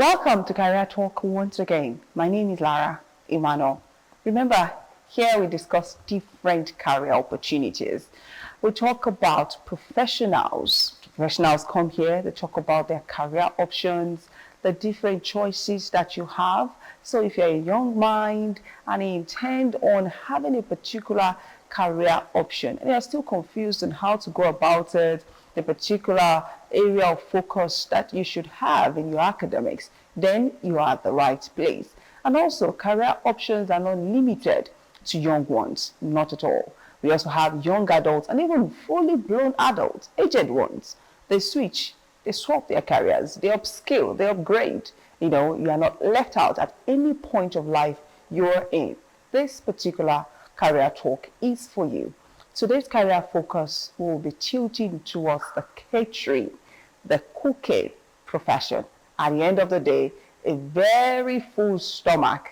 Welcome to Career Talk once again. My name is Lara Emmanuel. Remember, here we discuss different career opportunities. We talk about professionals. Professionals come here, they talk about their career options, the different choices that you have. So if you're a young mind and you intend on having a particular career option and you're still confused on how to go about it, the particular area of focus that you should have in your academics, then you are at the right place. And also, career options are not limited to young ones, not at all. We also have young adults and even fully grown adults, aged ones. They switch, they swap their careers, they upskill, they upgrade. You are not left out at any point of life you're in. This particular career talk is for you. Today's career focus will be tilting towards the catering, the cooking profession. At the end of the day, a very full stomach,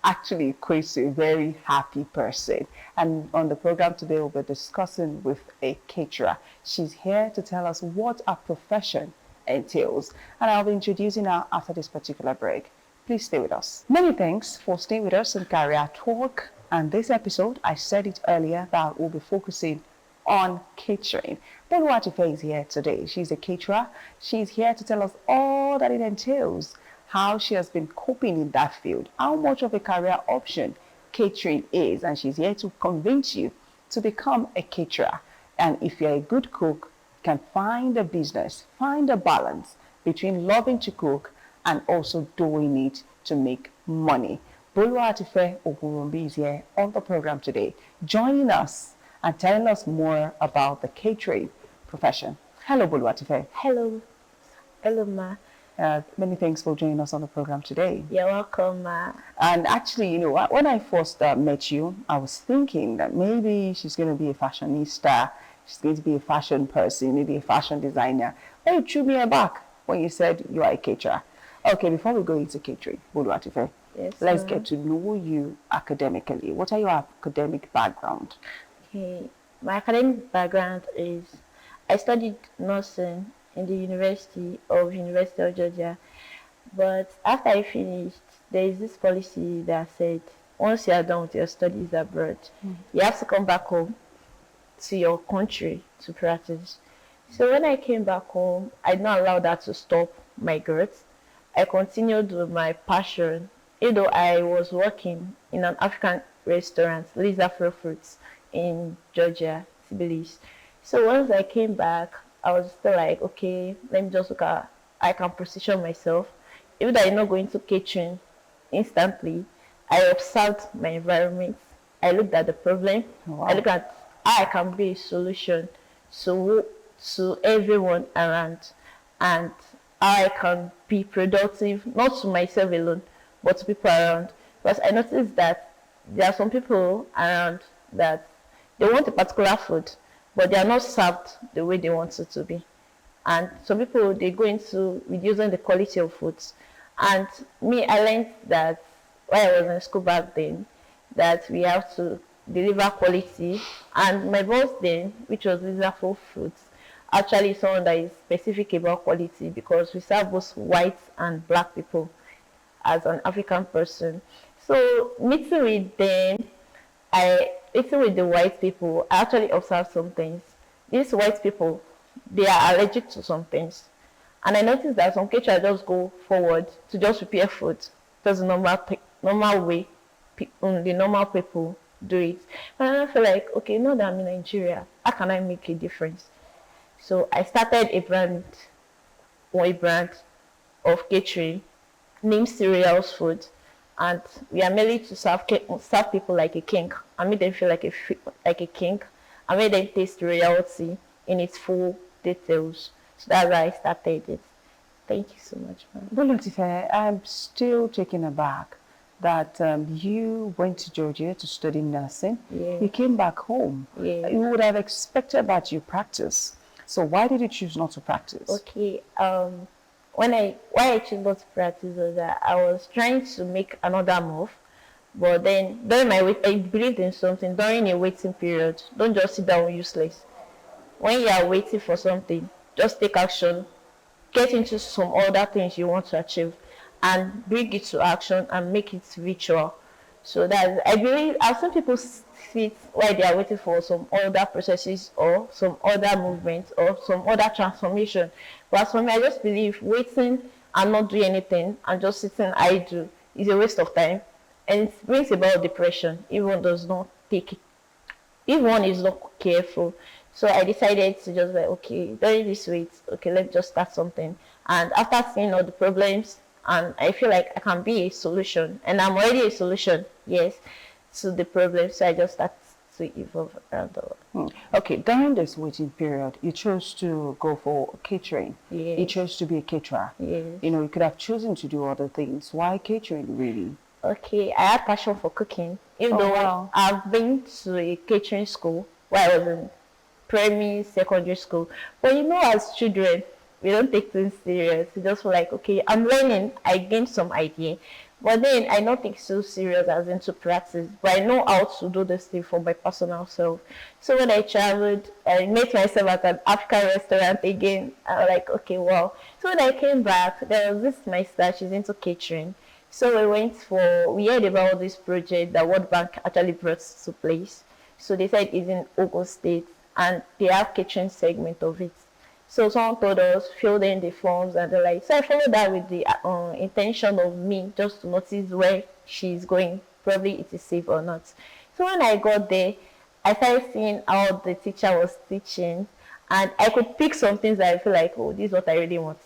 actually equates to a very happy person. And on the program today, we'll be discussing with a caterer. She's here to tell us what our profession entails. And I'll be introducing her after this particular break. Please stay with us. Many thanks for staying with us in Career Talk. And this episode, I said it earlier, that we'll be focusing on catering. Boluwatife is here today. She's a caterer. She's here to tell us all that it entails, how she has been coping in that field, how much of a career option catering is, and she's here to convince you to become a caterer. And if you're a good cook, you can find a business, find a balance between loving to cook and also doing it to make money. Boluwatife Ogunrumbi is here on the program today, joining us and telling us more about the catering profession. Hello, Boluwatife. Hello. Hello, Ma. Many thanks for joining us on the program today. You're welcome, Ma. And actually, when I first met you, I was thinking that maybe she's going to be a fashionista, she's going to be a fashion person, maybe a fashion designer. But you threw me back when you said you are a caterer. Okay, before we go into catering, Boluwatife, Yes, let's get to know you academically. What are your academic background? Okay. My academic background is I studied nursing in the University of Georgia. But after I finished, there is this policy that said once you are done with your studies abroad, you have to come back home to your country to practice. So when I came back home, I did not allow that to stop my growth. I continued with my passion. Even though I was working in an African restaurant, Lisa Afro Fruits in Georgia, Tbilisi. So once I came back, I was still like, okay, let me just look at I can position myself. Even though I'm not going to catering instantly, I observed my environment. I looked at the problem. Wow. I looked at how I can be a solution to everyone around, and how I can be productive, not to myself alone, but to people around. Because I noticed that there are some people around that they want a particular food, but they are not served the way they want it to be. And some people, they go into reducing the quality of foods. And me, I learned that while I was in school back then, that we have to deliver quality. And my boss then, which was Lisa Afro Fruits, actually someone that is specific about quality, because we serve both white and black people as an African person. So meeting with them, meeting with the white people, I actually observed some things. These white people, they are allergic to some things. And I noticed that some caterers just go forward to just prepare food. That's the normal way the normal people do it. And I feel like, okay, now that I'm in Nigeria, how can I make a difference? So I started a brand of catering named Cereals Food, and we are merely to serve people like a king and make them feel like a king, and make them taste royalty in its full details. So that's why I started it. Thank you so much, ma'am. Boluwatife, I'm still taken aback that you went to Georgia to study nursing. Yeah. You came back home. Yeah. You would have expected that you practice. So why did you choose not to practice? Okay. Why I chose not to practice was that I was trying to make another move, but then during my wait, I believed in something. During a waiting period, don't just sit down useless. When you are waiting for something, just take action get into some other things you want to achieve and bring it to action and make it virtual. So that I believe I've seen people sit while they are waiting for some other processes or some other movements or some other transformation. But as for me, I just believe waiting and not doing anything and just sitting idle is a waste of time, and it brings about depression if one does not take it, if one is not careful. So I decided to just like, okay, during this week, okay, let's just start something. And after seeing all the problems, and I feel like I can be a solution, and I'm already a solution, yes, to the problem. So I just start to evolve around the world. Okay, during this waiting period, you chose to go for catering. Yes. You chose to be a caterer. Yes. You know, you could have chosen to do other things. Why catering, really? Okay, I had passion for cooking. Even though wow. I've been to a catering school while I was in primary, secondary school. But you know, as children, we don't take things serious. We just feel like, okay, I'm learning. I gained some idea. But then I don't take so serious as into practice. But I know how to do this thing for my personal self. So when I traveled, I met myself at an African restaurant again. I was like, okay, wow. So when I came back, there was this my sister, she's into catering. So we heard about this project that World Bank actually brought to place. So they said it's in Ogun State and they have catering segment of it. So someone told us, fill in the forms and the like. So I followed that with the intention of me just to notice where she's going. Probably it is safe or not. So when I got there, I started seeing how the teacher was teaching. And I could pick some things that I feel like, oh, this is what I really want.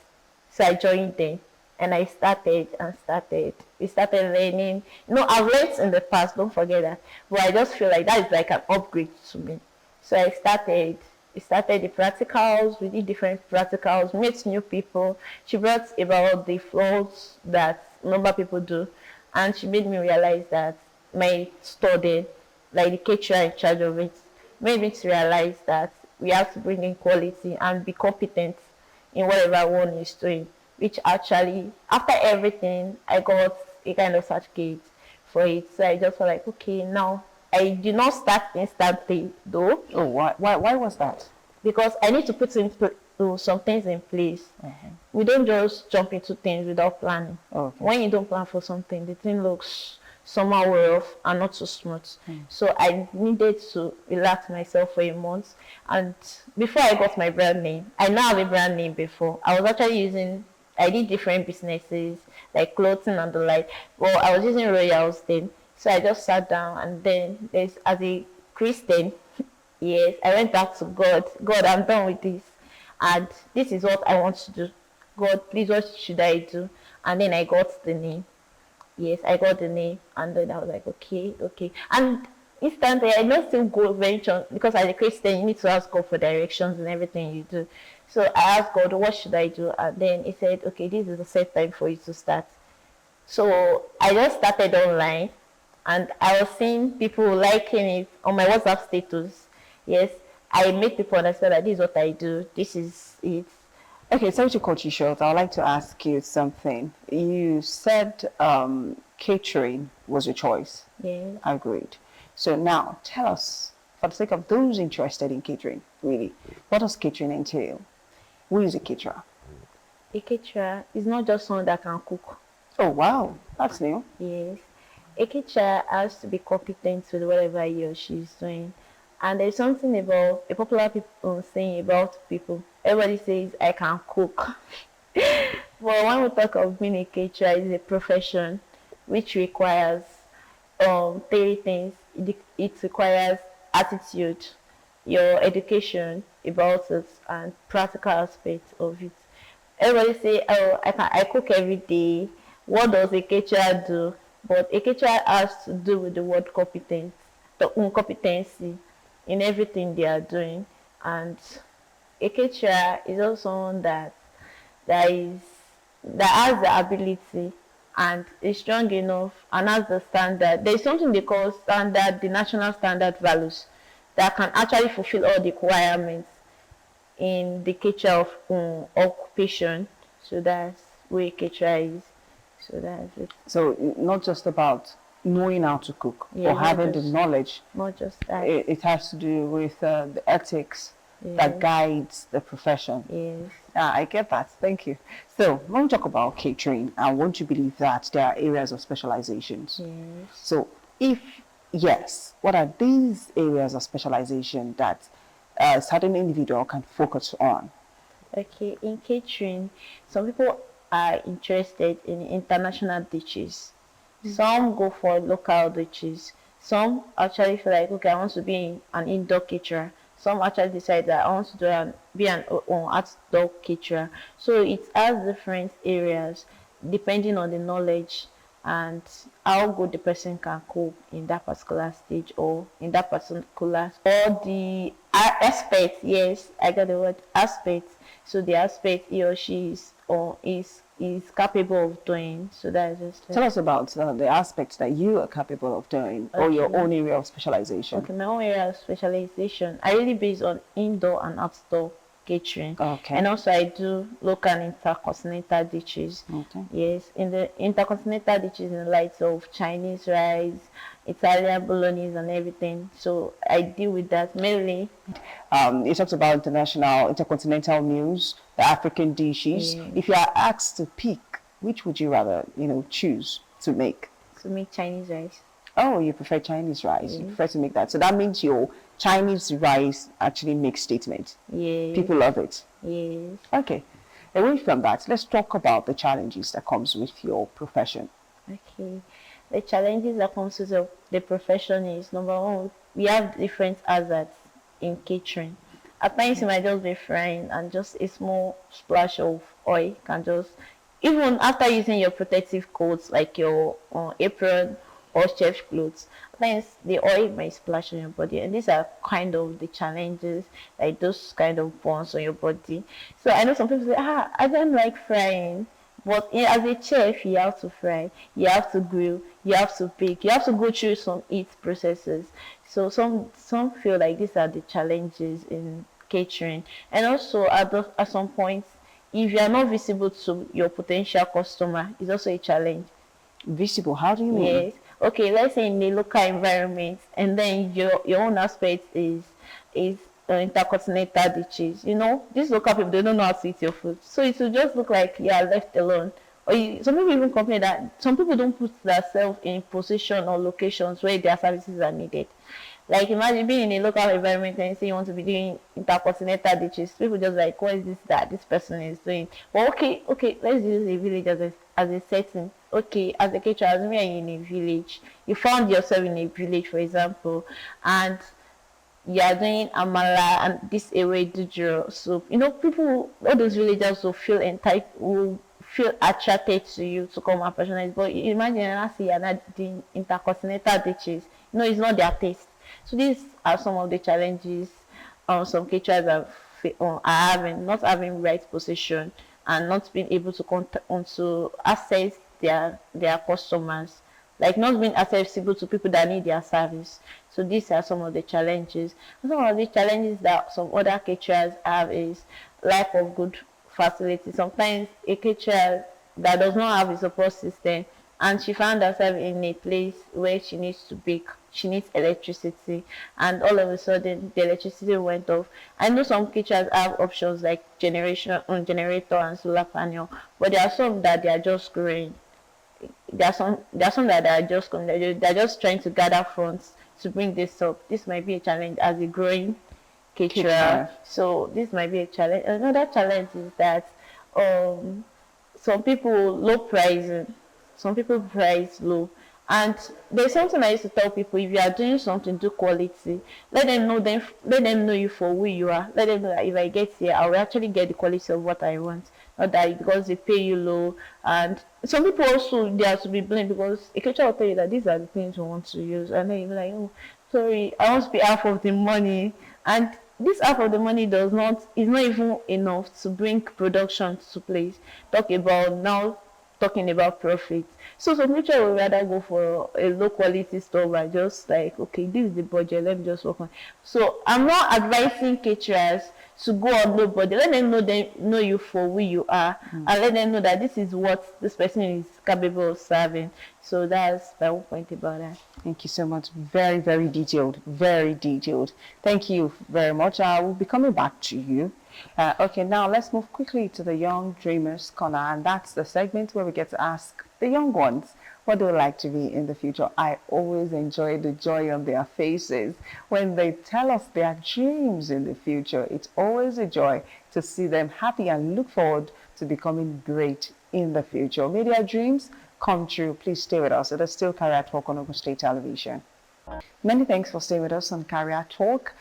So I joined them. And I started and started. We started learning. You know, I've learned in the past, don't forget that. But I just feel like that is like an upgrade to me. So I started. We started the practicals. We did different practicals, met new people. She brought about the flaws that number of people do. And she made me realize that my study, like the caterer in charge of it, made me to realize that we have to bring in quality and be competent in whatever one is doing. Which actually, after everything, I got a kind of certificate for it. So I just felt like, okay, now I did not start instantly though. Oh, why was that? Because I need to put some things in place. We don't just jump into things without planning. Okay. When you don't plan for something, the thing looks somehow rough and not so smooth. So I needed to relax myself for a month. And before I got my brand name, I now have a brand name before. I was actually I did different businesses like clothing and the like. Well, I was using Royals then. So I just sat down and then as a Christian, yes, I went back to God. God, I'm done with this. And this is what I want to do. God, please, what should I do? And then I got the name. Yes, I got the name. And then I was like, okay. And instantly, I don't still go venture because as a Christian, you need to ask God for directions and everything you do. So I asked God, what should I do? And then he said, okay, this is the set time for you to start. So I just started online. And I was seeing people liking it on my WhatsApp status. Yes, I make people understand that this is what I do. This is it. Okay, sorry to cut you short. I would like to ask you something. You said catering was your choice. Yes. Agreed. So now, tell us, for the sake of those interested in catering, really, what does catering entail? Who is a caterer? A caterer is not just someone that can cook. Oh, wow. That's new. Yes. A caterer has to be competent with whatever he or she is doing. And there's something about a popular saying about people. Everybody says, I can cook. But when we talk of being a caterer, it's a profession which requires three things. It requires attitude, your education about it, and practical aspects of it. Everybody say, oh, I cook every day. What does a caterer do? But a caterer has to do with the word competence, the incompetency in everything they are doing. And a caterer is also someone that has the ability and is strong enough and has the standard. There is something they call standard, the national standard values that can actually fulfill all the requirements in the caterer of occupation. So that's where a caterer is. So that's it. So not just about knowing how to cook or having the knowledge. Not just that. It has to do with the ethics that guides the profession. Yes. I get that. Thank you. So when we talk about catering, I want to believe that there are areas of specializations. Yes. So if yes, what are these areas of specialization that a certain individual can focus on? Okay, in catering, some people are interested in international dishes. Some go for local dishes. Some actually feel like, okay, I want to be an indoor caterer. Some actually decide that I want to be an outdoor caterer. So it has different areas depending on the knowledge and how good the person can cope in that particular stage or in that particular or the aspect. Yes, I got the word aspect. So the aspect he or she is or is capable of doing. So that is just Tell us about the aspects that you are capable of doing or your own area of specialization. Okay, my own area of specialization, I really based on indoor and outdoor catering. Okay. And also I do local and intercontinental dishes. Okay. Yes, in the intercontinental dishes in the light of Chinese rice, Italian bolognese and everything. So I deal with that mainly. You talked about international, intercontinental meals, the African dishes. Yes. If you are asked to pick, which would you rather, choose to make? To make Chinese rice. Oh, you prefer Chinese rice. Yes. You prefer to make that. So that means your Chinese rice actually makes statement. Yes. People love it. Yes. Okay. Away from that, let's talk about the challenges that comes with your profession. Okay. The challenges that comes with the profession is, number one, we have different hazards in catering. At times you might just be frying and just a small splash of oil can just, even after using your protective coats like your apron or chef clothes, at times the oil might splash on your body, and these are kind of the challenges, like those kind of burns on your body. So I know some people say, I don't like frying. But as a chef, you have to fry, you have to grill, you have to bake, you have to go through some heat processes. So some feel like these are the challenges in catering. And also at some point, if you are not visible to your potential customer, it's also a challenge. Visible? How do you mean? Yes. Okay, let's say in the local environment, and then your own aspect is intercontinental dishes. These local people, they don't know how to eat your food, so it will just look like you are left alone. Or some people even complain that some people don't put themselves in position or locations where their services are needed. Like imagine being in a local environment and say you want to be doing intercontinental dishes. People just like, what is this that this person is doing? But okay, let's use a village as a setting. Okay, as a caterer, as we are in a village, you found yourself in a village, for example, and you are doing amala and this ewedu soup. People, all those villagers will feel entitled, will feel attracted to you to come and patronize. But imagine last year you're not doing intercontinental dishes. It's not their taste. So these are some of the challenges some caterers are having, not having right position and not being able to access their customers, like not being accessible to people that need their service. So these are some of the challenges. And some of the challenges that some other caterers have is lack of good facility. Sometimes a caterer that does not have a support system and she found herself in a place where she needs to bake, she needs electricity, and all of a sudden the electricity went off. I know some caterers have options like generator and solar panel, but there are some that they are just growing. There are some that are just they're just trying to gather funds to bring this up. This might be a challenge as a growing caterer. So this might be a challenge. Another challenge is that some people low pricing, some people price low. And there's something I used to tell people: if you are doing something, do quality. Let them know you for who you are. Let them know that if I get here, I will actually get the quality of what I want. Not that because they pay you low. And some people also, they have to be blamed because a caterer will tell you that these are the things you want to use, and then you'll be like, oh, sorry, I want to be half of the money. And this half of the money is not even enough to bring production to place. Talking about profit. So some people will rather go for a low quality stuff and just like, okay, this is the budget, let me just work on. So I'm not advising caterers to go on nobody. Let them know you for who you are, and let them know that this is what this person is capable of serving. So that's my whole point about that. Thank you so much. Very, very detailed. Very detailed. Thank you very much. I will be coming back to you. Okay, now let's move quickly to the Young Dreamers Corner, and that's the segment where we get to ask the young ones what they would like to be in the future. I always enjoy the joy on their faces when they tell us their dreams in the future. It's always a joy to see them happy and look forward to becoming great in the future. May their dreams come true. Please stay with us. It is still Career Talk on Ogun State Television. Many thanks for staying with us on Career Talk.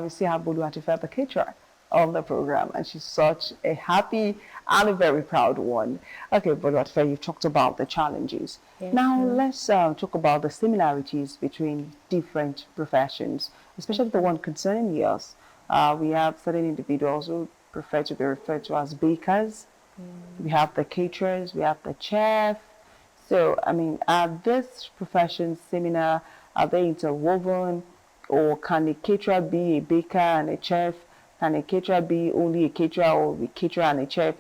We see how Boluwatife, the caterer, on the program, and she's such a happy and a very proud one. Okay, Boluwatife, you've talked about the challenges. Yes, now let's talk about the similarities between different professions, especially the one concerning yours. We have certain individuals who prefer to be referred to as bakers. We have the caterers, we have the chef. So, I mean, are these professions similar? Are they interwoven? Or can a caterer be a baker and a chef? Can a caterer be only a caterer, or a caterer and a chef?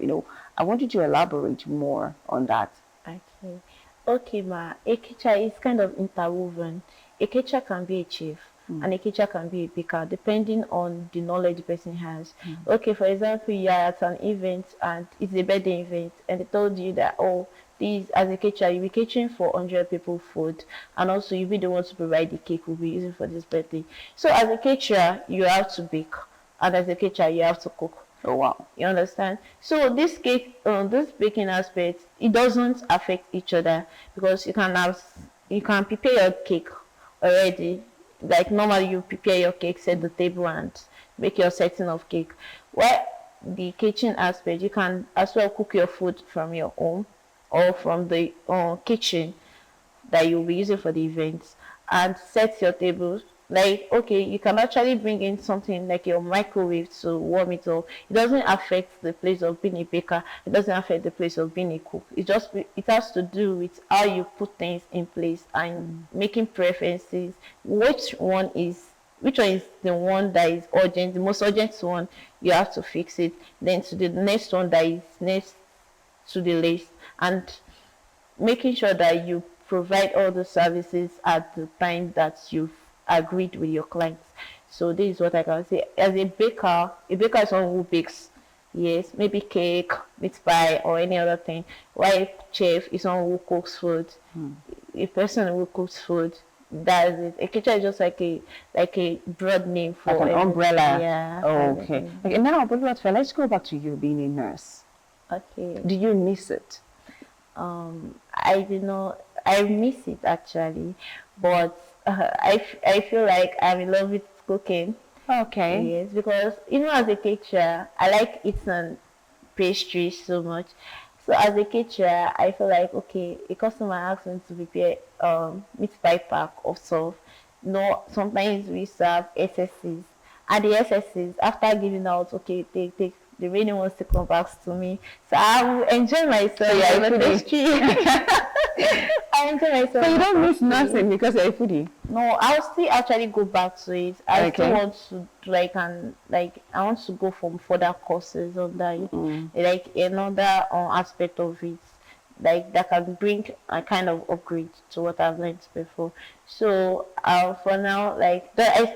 I want you to elaborate more on that. Okay. Okay, ma. A caterer is kind of interwoven. A caterer can be a chef, and a caterer can be a baker, depending on the knowledge the person has. Okay, for example, you are at an event, and it's a birthday event, and they told you that, oh, this, as a caterer, you'll be catering for 100 people food, and also you'll be the one to provide the cake we'll be using for this birthday. So as a caterer, you have to bake, and as a caterer, you have to cook. Oh, wow. You understand? So this cake, this baking aspect, it doesn't affect each other, because you can prepare your cake already. Like normally you prepare your cake, set the table, and make your setting of cake. While the kitchen aspect, you can as well cook your food from your home or from the kitchen that you'll be using for the events, and set your table. Like, okay, you can actually bring in something like your microwave to warm it up. It doesn't affect the place of being a baker. It doesn't affect the place of being a cook. It has to do with how you put things in place and making preferences. Which one is the one that is urgent, the most urgent one, you have to fix it. Then to the next one that is next to the list, and making sure that you provide all the services at the time that you've agreed with your clients. So this is what I can say. As a baker is someone who bakes, yes, maybe cake, meat pie, or any other thing. While a chef is someone who cooks food. A person who cooks food, that's it. A kitchen is just like a broad name for like an umbrella. Yeah. Oh, okay. Okay. Now, Boluwatife, let's go back to you being a nurse. Okay. Do you miss it? I did not. I miss it actually, but I feel like I'm in love with cooking. Okay. Yes, because as a caterer, I like eating pastries so much. So as a caterer, I feel like, okay, a customer asks me to prepare meat pie pack of stuff. Sometimes we serve SSCs, and the SSCs, after giving out, okay, take. The really wants to come back to me, so I will enjoy myself. So you're a foodie. I enjoy myself. So you don't miss nursing because you're a foodie? No, I'll still actually go back to it. I still want to I want to go for further courses on that, like another aspect of it, like that can bring a kind of upgrade to what I've learned before. So for now, as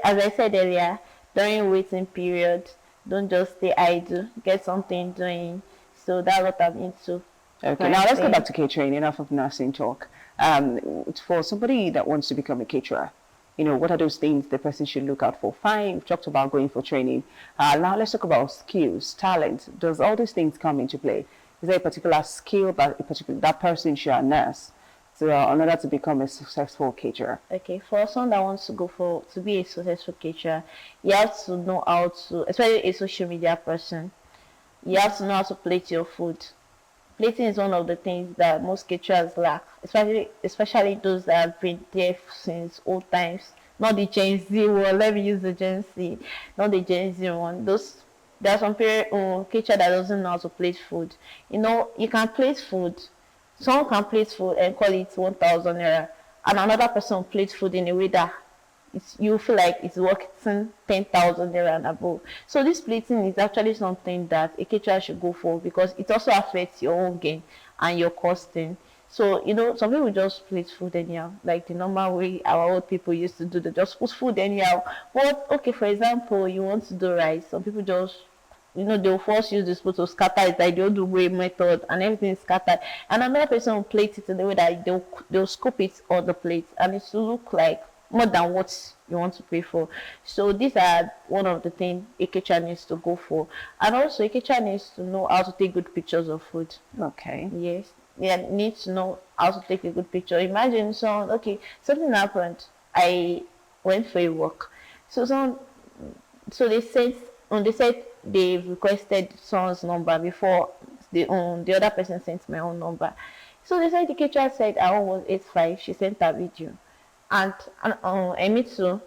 I said earlier, during waiting period, don't just stay idle. Get something doing. So that's what I'm into. Okay, now let's go back to catering. Enough of nursing talk. For somebody that wants to become a caterer, what are those things the person should look out for? Fine, we've talked about going for training. Now let's talk about skills, talent. Does all these things come into play? Is there a particular skill that person should harness in order to become a successful caterer? Okay, for someone that wants to to be a successful caterer, you have to know how to, especially a social media person, you have to know how to plate your food. Plating is one of the things that most caterers lack, especially those that have been there since old times. Not the Gen Z one, let me use the Gen Z, not the Gen Z one. There are some caterer that doesn't know how to plate food. You can plate food. Someone can plate food and call it 1,000 naira, and another person will plate food in a way that you feel like it's worth 10,000 naira and above. So this plating is actually something that a caterer should go for, because it also affects your own gain and your costing. So, some people just plate food anyhow, like the normal way our old people used to do. They just put food anyhow. But, okay, for example, you want to do rice. Some people just, they'll force you the spoon to scatter it, like the old way method, and everything is scattered. And another person will plate it in the way that they'll scoop it on the plate, and it will look like more than what you want to pay for. So these are one of the things a caterer needs to go for. And also, a caterer needs to know how to take good pictures of food. Okay. Yes. Yeah, need to know how to take a good picture. Imagine something happened. I went for a walk. So they said they've requested someone's number before the other person sent my own number. So they said the caterer said our own was 85. She sent her video, and me too.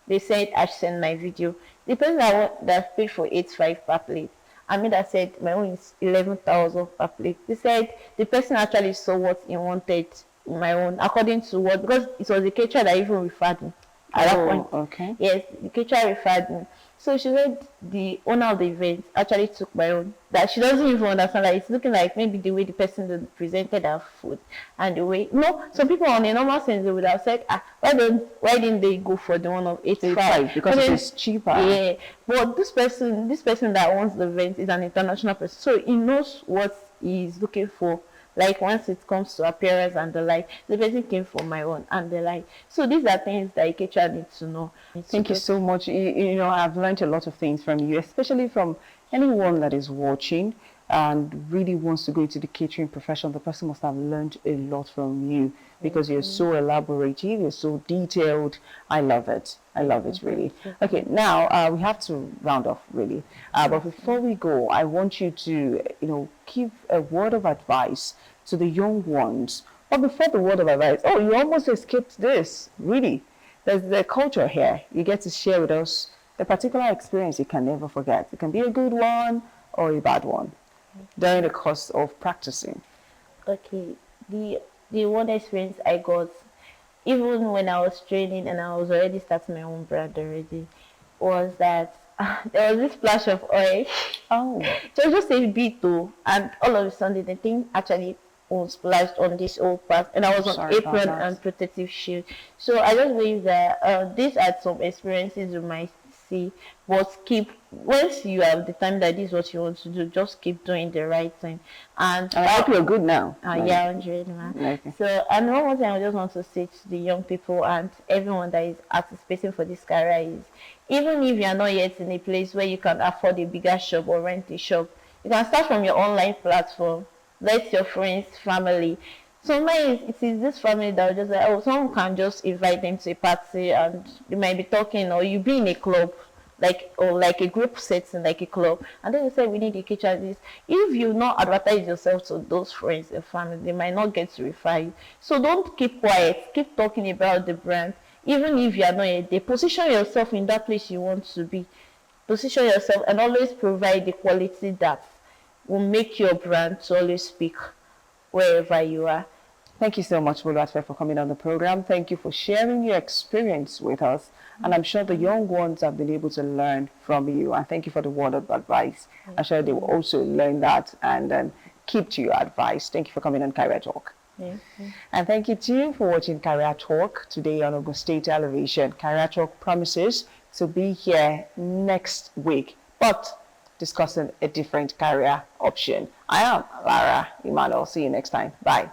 They said I should send my video. The person that paid for 85 per plate, I mean, that said my own is 11,000 per plate. They said the person actually saw what he wanted in my own, according to what, because it was the caterer that even referred me at that point. Okay. Yes, the caterer referred me. So she said the owner of the event actually took my own. That she doesn't even understand. Like, it's looking like maybe the way the person that presented her food and the way. Some people on a normal sense they would have said, why didn't they go for the one of 85? Because it is cheaper. Yeah, but this person that owns the event is an international person, so he knows what he's looking for. Like, once it comes to appearance and the like, the person came from my own and the like. So these are things that a caterer needs to know. Thank you so much. I've learned a lot of things from you, especially from anyone that is watching and really wants to go into the catering profession. The person must have learned a lot from you, because you're so elaborative, you're so detailed. I love it. I love it, really. Okay, now we have to round off, really. But before we go, I want you to, give a word of advice to the young ones. But before the word of advice, you almost escaped this, really. There's the culture here. You get to share with us a particular experience you can never forget. It can be a good one or a bad one during the course of practicing. Okay, the one experience I got, even when I was training and I was already starting my own brand already, was that there was this splash of oil. Oh. So just a bit though, and all of a sudden the thing actually was splashed on this old part, and I was on apron and protective shield. So I just believe that these are some experiences you might see, but once you have determined that this is what you want to do, just keep doing the right thing. And I hope you're good now. Yeah, 100, man. Okay. So, and one more thing I just want to say to the young people and everyone that is participating for this career is, even if you are not yet in a place where you can afford a bigger shop or rent a shop, you can start from your online platform. Let your friends, family. Sometimes it is this family that will just like, someone can just invite them to a party and you might be talking, or you be in a club, like a group setting, like a club, and then you say we need a kitchen. This, if you not advertise yourself to those friends and family, they might not get to refer you. So don't keep quiet. Keep talking about the brand, even if you are not yet there. Position yourself in that place you want to be. Position yourself and always provide the quality that will make your brand to always speak wherever you are. Thank you so much, Boluwatife, for coming on the program. Thank you for sharing your experience with us. And I'm sure the young ones have been able to learn from you. And thank you for the word of advice. I'm sure they will also learn that and keep to your advice. Thank you for coming on Career Talk. Yeah. And thank you too for watching Career Talk today on Ogun State Television. Career Talk promises to be here next week, but discussing a different career option. I am Lara Emmanuel. See you next time. Bye.